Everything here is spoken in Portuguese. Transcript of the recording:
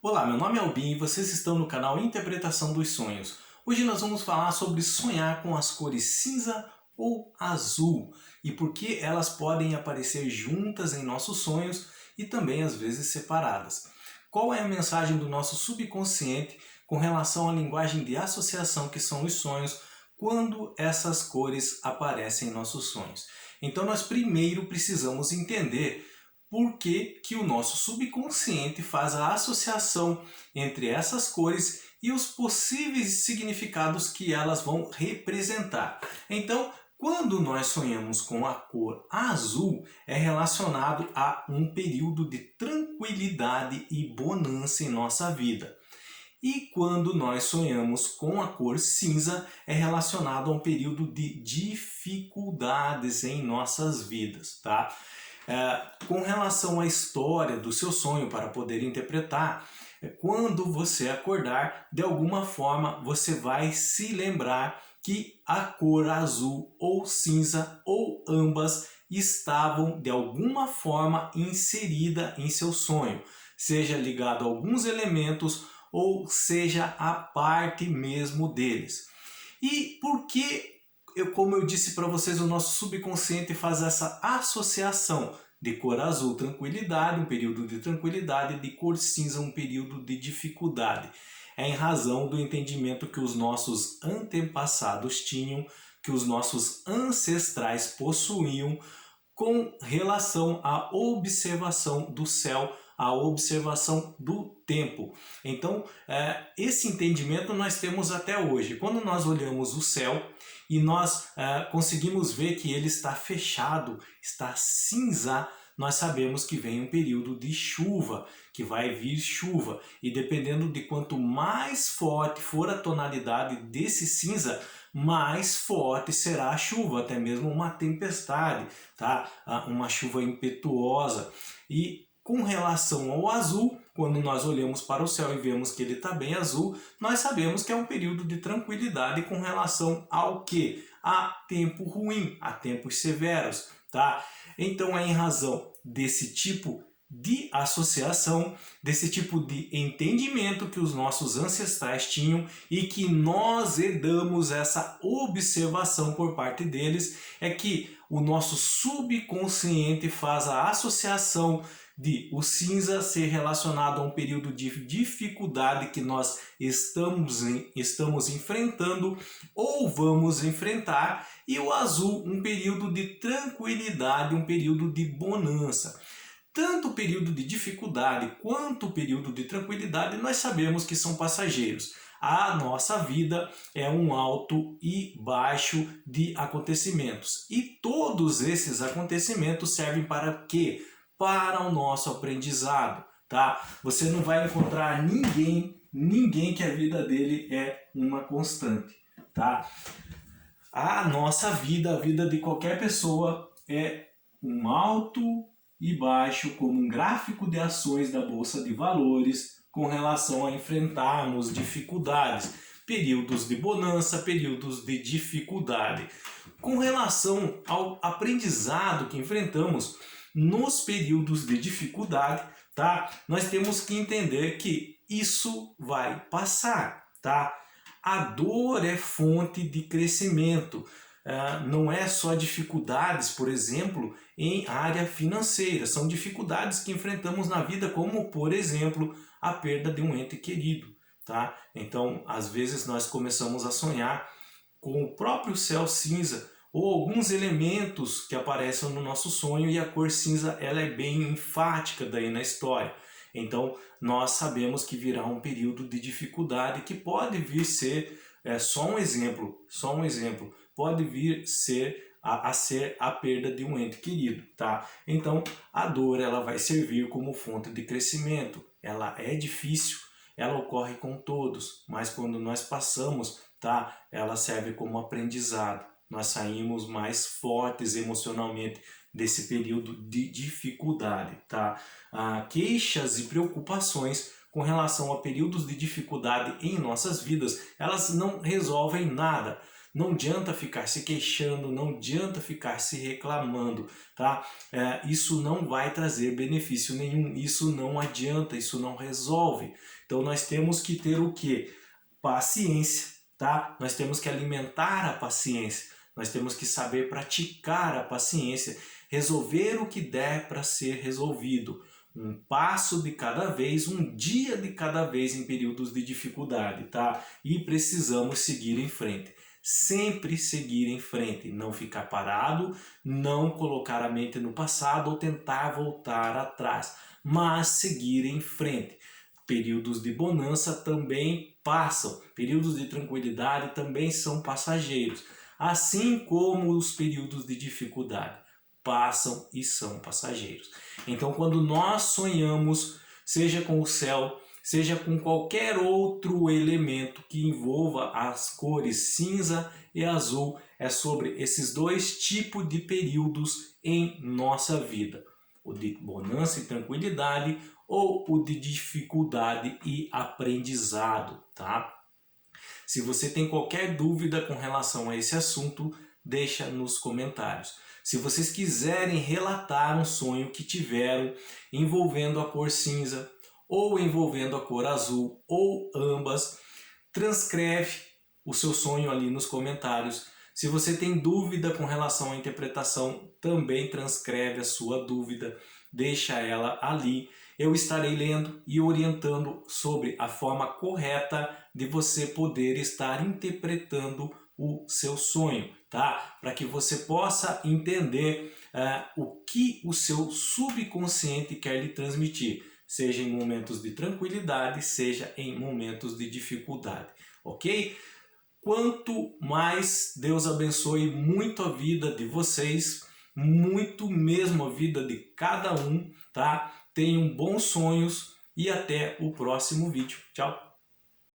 Olá, meu nome é Albin e vocês estão no canal Interpretação dos Sonhos. Hoje nós vamos falar sobre sonhar com as cores cinza ou azul e por que elas podem aparecer juntas em nossos sonhos e também às vezes separadas. Qual é a mensagem do nosso subconsciente com relação à linguagem de associação que são os sonhos quando essas cores aparecem em nossos sonhos? Então nós primeiro precisamos entender por que que o nosso subconsciente faz a associação entre essas cores e os possíveis significados que elas vão representar. Então, quando nós sonhamos com a cor azul, é relacionado a um período de tranquilidade e bonança em nossa vida. E quando nós sonhamos com a cor cinza, é relacionado a um período de dificuldades em nossas vidas, tá? Com relação à história do seu sonho para poder interpretar, quando você acordar, de alguma forma você vai se lembrar que a cor azul ou cinza ou ambas estavam de alguma forma inserida em seu sonho, seja ligado a alguns elementos ou seja a parte mesmo deles. E por que como eu disse para vocês, o nosso subconsciente faz essa associação de cor azul, tranquilidade, um período de tranquilidade, de cor cinza, um período de dificuldade. É em razão do entendimento que os nossos antepassados tinham, que os nossos ancestrais possuíam com relação à observação do céu, à observação do tempo. Então, esse entendimento nós temos até hoje. Quando nós olhamos o céu e nós conseguimos ver que ele está fechado, está cinza, nós sabemos que vem um período de chuva, que vai vir chuva. E dependendo de quanto mais forte for a tonalidade desse cinza, mais forte será a chuva, até mesmo uma tempestade, tá? Uma chuva impetuosa. E com relação ao azul, quando nós olhamos para o céu e vemos que ele está bem azul, nós sabemos que é um período de tranquilidade com relação ao que? A tempo ruim, a tempos severos, tá? Então é em razão desse tipo de associação, desse tipo de entendimento que os nossos ancestrais tinham e que nós herdamos essa observação por parte deles, é que o nosso subconsciente faz a associação de o cinza ser relacionado a um período de dificuldade que nós estamos enfrentando ou vamos enfrentar, e o azul um período de tranquilidade, um período de bonança. Tanto o período de dificuldade quanto o período de tranquilidade nós sabemos que são passageiros. A nossa vida é um alto e baixo de acontecimentos. E todos esses acontecimentos servem para quê? Para o nosso aprendizado, tá? Você não vai encontrar ninguém que a vida dele é uma constante, tá? A nossa vida, a vida de qualquer pessoa é um alto e baixo, como um gráfico de ações da Bolsa de Valores com relação a enfrentarmos dificuldades, períodos de bonança, períodos de dificuldade. Com relação ao aprendizado que enfrentamos nos períodos de dificuldade, tá? Nós temos que entender que isso vai passar, tá? A dor é fonte de crescimento. Não é só dificuldades, por exemplo, em área financeira. São dificuldades que enfrentamos na vida, como, por exemplo, a perda de um ente querido, tá? Então, às vezes nós começamos a sonhar com o próprio céu cinza ou alguns elementos que aparecem no nosso sonho, e a cor cinza ela é bem enfática daí na história. Então, nós sabemos que virá um período de dificuldade que pode vir ser, só um exemplo, pode vir a ser a perda de um ente querido, tá? Então, a dor ela vai servir como fonte de crescimento. Ela é difícil, ela ocorre com todos, mas quando nós passamos, tá? Ela serve como aprendizado. Nós saímos mais fortes emocionalmente desse período de dificuldade, tá? Queixas e preocupações com relação a períodos de dificuldade em nossas vidas, elas não resolvem nada. Não adianta ficar se queixando, não adianta ficar se reclamando, tá? Isso não vai trazer benefício nenhum, isso não adianta, isso não resolve. Então nós temos que ter o quê? Paciência, tá? Nós temos que alimentar a paciência, nós temos que saber praticar a paciência, resolver o que der para ser resolvido. Um passo de cada vez, um dia de cada vez em períodos de dificuldade, tá? E precisamos seguir em frente. Sempre seguir em frente, não ficar parado, não colocar a mente no passado ou tentar voltar atrás, mas seguir em frente. Períodos de bonança também passam, períodos de tranquilidade também são passageiros, assim como os períodos de dificuldade passam e são passageiros. Então, quando nós sonhamos, seja com o céu, seja com qualquer outro elemento que envolva as cores cinza e azul, é sobre esses dois tipos de períodos em nossa vida. O de bonança e tranquilidade ou o de dificuldade e aprendizado, tá? Se você tem qualquer dúvida com relação a esse assunto, deixa nos comentários. Se vocês quiserem relatar um sonho que tiveram envolvendo a cor cinza ou envolvendo a cor azul ou ambas, transcreve o seu sonho ali nos comentários. Se você tem dúvida com relação à interpretação, também transcreve a sua dúvida, deixa ela ali. Eu estarei lendo e orientando sobre a forma correta de você poder estar interpretando o seu sonho, tá? Para que você possa entender o que o seu subconsciente quer lhe transmitir, seja em momentos de tranquilidade, seja em momentos de dificuldade, ok? Quanto mais Deus abençoe muito a vida de vocês, muito mesmo a vida de cada um, tá? Tenham bons sonhos e até o próximo vídeo. Tchau!